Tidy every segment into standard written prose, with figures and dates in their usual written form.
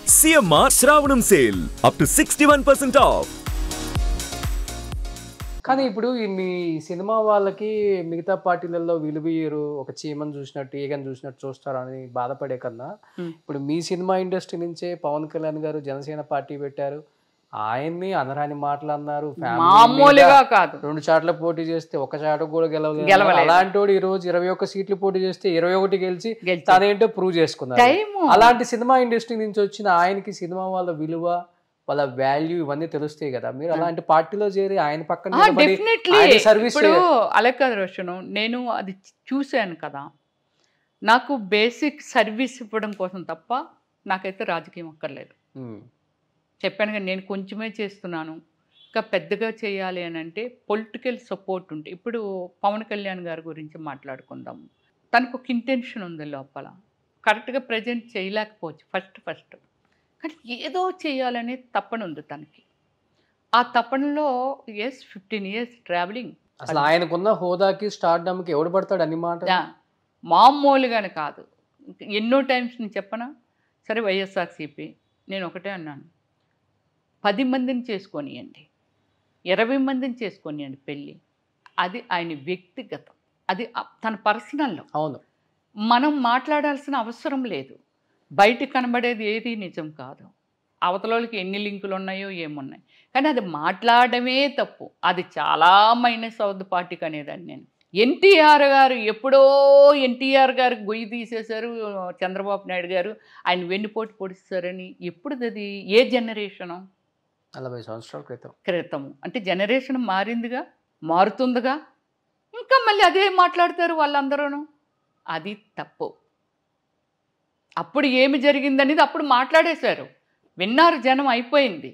CMR Shravanam sale up to 61% off. కానీ ఇప్పుడు మీ cinema వాళ్ళకి మిగతా పార్టీలలో విలువీయరు, ఒక చీమను చూసినట్టు ఈగను చూసినట్టు చూస్తారు అని బాధపడే కన్నా ఇప్పుడు మీ సినిమా ఇండస్ట్రీ నుంచే పవన్ కళ్యాణ్ గారు జనసేన పార్టీ పెట్టారు, ఆయన్ని అనరాని మాటలు అన్నారు, మామూలుగా కాదు 2 చాట్ల పోటీ చేస్తే 1 చాట కూడా గెలవలేదు. అలాంటి వాడు ఈ రోజు 21 సీట్లు పోటీ చేస్తే 21 గెలిచి తనేంటో ప్రూవ్ చేసుకున్నారు. అలాంటి సినిమా ఇండస్ట్రీ నుంచి వచ్చిన ఆయనకి సినిమా వాళ్ళ విలువ, వాళ్ళ వాల్యూ ఇవన్నీ తెలుస్తాయి కదా. మీరు అలాంటి పార్టీలో చేరి ఆయన పక్కన సర్వీస్ అలా కాదు రోషను, నేను అది చూశాను కదా. నాకు బేసిక్ సర్వీస్ ఇవ్వడం కోసం తప్ప నాకైతే రాజకీయం అక్కర్లేదు. చెప్పాను కదా, నేను కొంచెమే చేస్తున్నాను, ఇంకా పెద్దగా చేయాలి అని అంటే పొలిటికల్ సపోర్ట్ ఉంటే. ఇప్పుడు పవన్ కళ్యాణ్ గారి గురించి మాట్లాడుకుందాం. తనకు ఒక ఇంటెన్షన్ ఉంది లోపల, కరెక్ట్గా ప్రజెంట్ చేయలేకపోవచ్చు ఫస్ట్ కానీ ఏదో చేయాలనే తపన ఉంది తనకి. ఆ తపనలో 15 years ట్రావెలింగ్. అసలు ఆయనకున్న హోదాకి స్టార్డమ్కి ఎవడు పడతాడు అన్ని మాట మామూలుగానే కాదు. ఎన్నో టైమ్స్ నేను చెప్పనా, సరే వైఎస్ఆర్సీపీ నేను ఒకటే అన్నాను, 10 మందిని చేసుకొనియండి, 20 మందిని చేసుకొనియండి పెళ్ళి, అది ఆయన వ్యక్తిగతం, అది తన పర్సనల్లో. అవును, మనం మాట్లాడాల్సిన అవసరం లేదు. బయట కనబడేది ఏది నిజం కాదు. అవతలకి ఎన్ని లింకులు ఉన్నాయో ఏమున్నాయి, కానీ అది మాట్లాడమే తప్పు. అది చాలా మైనస్ అవుద్ది పార్టీకి అనేదాన్ని నేను. ఎన్టీఆర్ గారు ఎప్పుడో ఎన్టీఆర్ గారు గొయ్యి తీసేశారు, చంద్రబాబు నాయుడు గారు ఆయన వెన్నుపోటు పొడిస్తారని. ఎప్పుడు అది ఏ జనరేషను? 40 సంవత్సరాల క్రితం. అంటే జనరేషన్ మారిందిగా, మారుతుందిగా, ఇంకా మళ్ళీ అదే మాట్లాడతారు వాళ్ళందరూ. అది తప్పు. అప్పుడు ఏమి జరిగిందనేది అప్పుడు మాట్లాడేశారు, విన్నారు జనం, అయిపోయింది.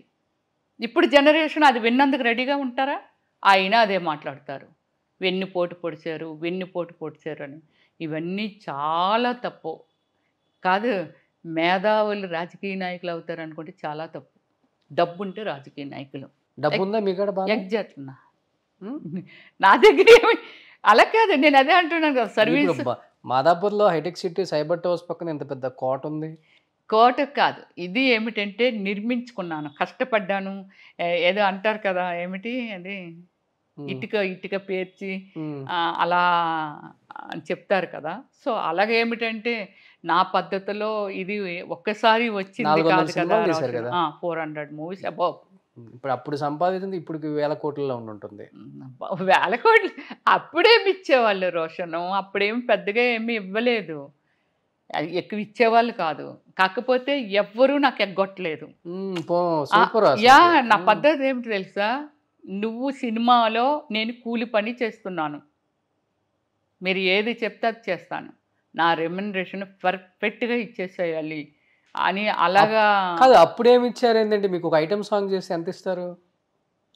ఇప్పుడు జనరేషన్ అది విన్నందుకు రెడీగా ఉంటారా? అయినా అదే మాట్లాడతారు, వెన్నుపోటు పొడిచారు అని. ఇవన్నీ చాలా తప్పు. కాదు, మేధావులు రాజకీయ నాయకులు అవుతారు అనుకుంటే చాలా తప్పు. డబ్బు ఉంటే రాజకీయ నాయకులు. డబ్బు ఉందా మీ కాడ? ఎగ్జాక్ట్ నా దగ్గర ఏమి అలా కాదు, నేను అదే అంటున్నాను కదా. సర్వీస్ మాదాపూర్లో హైటెక్ సిటీ సైబర్ టవర్స్ పక్కన ఎంత పెద్ద కోట ఉంది. కోట కాదు, ఇది ఏమిటంటే నిర్మించుకున్నాను, కష్టపడ్డాను. ఏదో అంటారు కదా, ఏమిటి అది, ఇటుక పేర్చి అలా చెప్తారు కదా. సో అలాగేమిటంటే నా పద్ధతిలో ఇది ఒక్కసారి వచ్చింది కాదు కదా. 400 movies అబౌవ్. ఇప్పుడు అప్పుడు సంపాదించింది ఇప్పుడు 1000 కోట్లలో ఉంటుంది. 1000 కోట్లు అప్పుడేమి ఇచ్చేవాళ్ళు రోషను? అప్పుడేమి పెద్దగా ఏమి ఇవ్వలేదు, ఎక్కువ ఇచ్చేవాళ్ళు కాదు. కాకపోతే ఎవ్వరూ నాకు ఎగ్గొట్టలేదు. నా పద్ధతి ఏమిటి తెలుసా? నువ్వు సినిమాలో నేను కూలి పని చేస్తున్నాను, మీరు ఏది చెప్తే అది చేస్తాను, నా రెమ్యునరేషన్ పర్ఫెక్ట్గా ఇచ్చేసేయాలి అని. అలాగా కాదు, అప్పుడేమి ఇచ్చారు ఏంటంటే మీకు ఒక ఐటమ్ సాంగ్ చేస్తే ఎంత ఇస్తారు?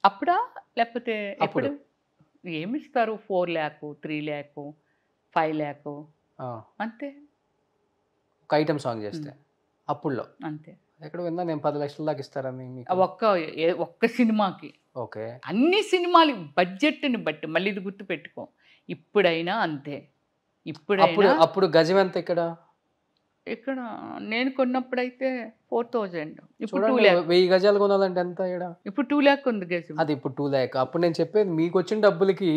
అప్పుడా లేకపోతే ఎప్పుడు ఏమి ఇస్తారు? 4 lakh, 3 lakh, 5 lakh అంతే. ఒక ఐటమ్ సాంగ్ చేస్తే అప్పుడులో అంతే. ఎక్కడ విన్నా నేను 10 లక్షల దాకా ఇస్తారని. ఒక్క సినిమాకి. ఓకే, అన్ని సినిమాలు బడ్జెట్ని బట్టి. మళ్ళీ ఇది గుర్తు పెట్టుకో, ఇప్పుడైనా అంతే. అప్పుడు గజం ఎంత? ఇక్కడ నేను కొన్నప్పుడైతే 4000. ఇప్పుడు 1000 గజాలు కొనాలంటే ఎంత? ఇప్పుడు 2 lakh ఉంది గజం. అది ఇప్పుడు 2 lakh. అప్పుడు నేను చెప్పేది మీకు వచ్చిన డబ్బులకి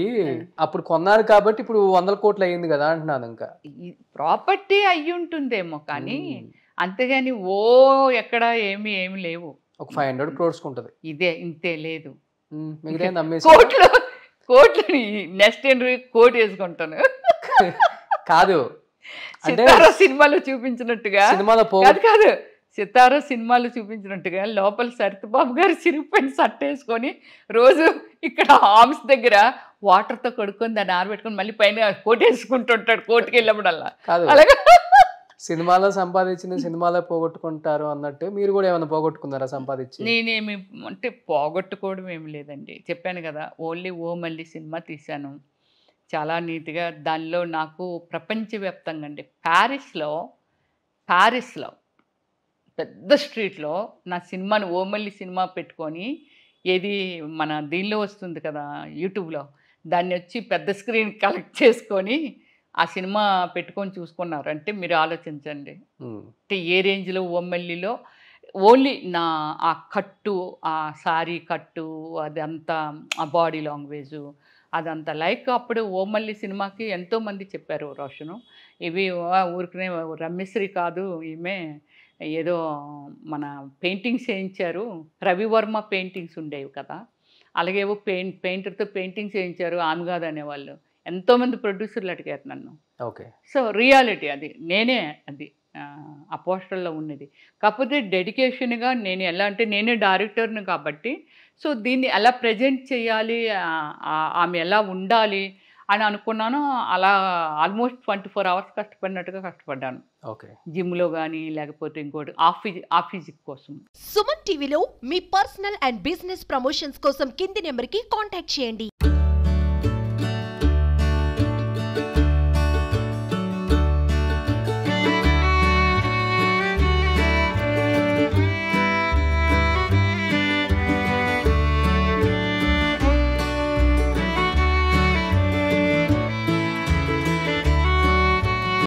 అప్పుడు కొన్నారు కాబట్టి ఇప్పుడు 100 కోట్లు అయ్యింది కదా అంటున్నాను. ఇంకా ప్రాపర్టీ అయ్యి ఉంటుందేమో కానీ అంతేగాని ఎక్కడ ఏమి లేవు. ఒక 500 crores ఉంటుంది. ఇంతే లేదు. కోట్లు నెక్స్ట్ కోట్ వేసుకుంటాను. కాదు, సితారా సినిమాలో చూపించినట్టుగా కాదు, సితారా సినిమాలో చూపించినట్టుగా లోపల సరితబాబు గారు చిరిగిపోయిన షర్ట్ వేసుకొని రోజు ఇక్కడ ఆర్మ్స్ దగ్గర వాటర్తో కడుక్కొని దాన్ని ఆరబెట్టుకొని మళ్ళీ పైన కోట్ వేసుకుంటుంటాడు కోర్టుకి వెళ్ళినప్పుడల్లా. అలాగే సినిమాలో సంపాదించిన సినిమాలో పోగొట్టుకుంటారు అన్నట్టు మీరు కూడా ఏమైనా పోగొట్టుకున్నారా సంపాదించి? నేనేమి అంటే పోగొట్టుకోవడం ఏమి లేదండి. చెప్పాను కదా, ఓన్లీ ఓ మళ్ళీ సినిమా తీశాను చాలా నీట్గా. దానిలో నాకు ప్రపంచవ్యాప్తంగా అండి, ప్యారిస్లో పెద్ద స్ట్రీట్లో నా సినిమాను ఓమల్లి సినిమా పెట్టుకొని, ఏది మన దీనిలో వస్తుంది కదా యూట్యూబ్లో, దాన్ని వచ్చి పెద్ద స్క్రీన్ కలెక్ట్ చేసుకొని ఆ సినిమా పెట్టుకొని చూసుకున్నారు అంటే మీరు ఆలోచించండి. అంటే ఏ రేంజ్లో ఓమల్లిలో ఓన్లీ నా ఆ కట్టు, ఆ శారీ కట్టు, అదంతా ఆ బాడీ లాంగ్వేజు అదంతా లైక్ అప్పుడు ఓమల్లి సినిమాకి ఎంతోమంది చెప్పారు రోషను, ఇవి ఊరికనే రమ్యశ్రీ కాదు ఈమె, ఏదో మన పెయింటింగ్స్ వేయించారు, రవివర్మ పెయింటింగ్స్ ఉండేవి కదా, అలాగేవో పెయింటర్తో పెయింటింగ్స్ వేయించారు, ఆమె కాదు అనేవాళ్ళు. ఎంతోమంది ప్రొడ్యూసర్లు అడిగారు నన్ను. ఓకే. సో రియాలిటీ అది, నేనే అది ఆ పోస్టర్లో ఉన్నది. కాకపోతే డెడికేషన్గా నేను ఎలా అంటే నేనే డైరెక్టర్ని కాబట్టి సో దీన్ని ఎలా ప్రజెంట్ చేయాలి, ఆమె ఎలా ఉండాలి అని అనుకున్నాను. అలా ఆల్మోస్ట్ 24 hours కష్టపడినట్టుగా కష్టపడ్డాను. ఓకే. జిమ్లో కానీ లేకపోతే ఇంకోటి ఆఫీజిక్ కోసం. సుమన్ టీవీలో మీ పర్సనల్ అండ్ బిజినెస్ ప్రమోషన్స్ కోసం కింది నెంబర్కి కాంటాక్ట్ చేయండి.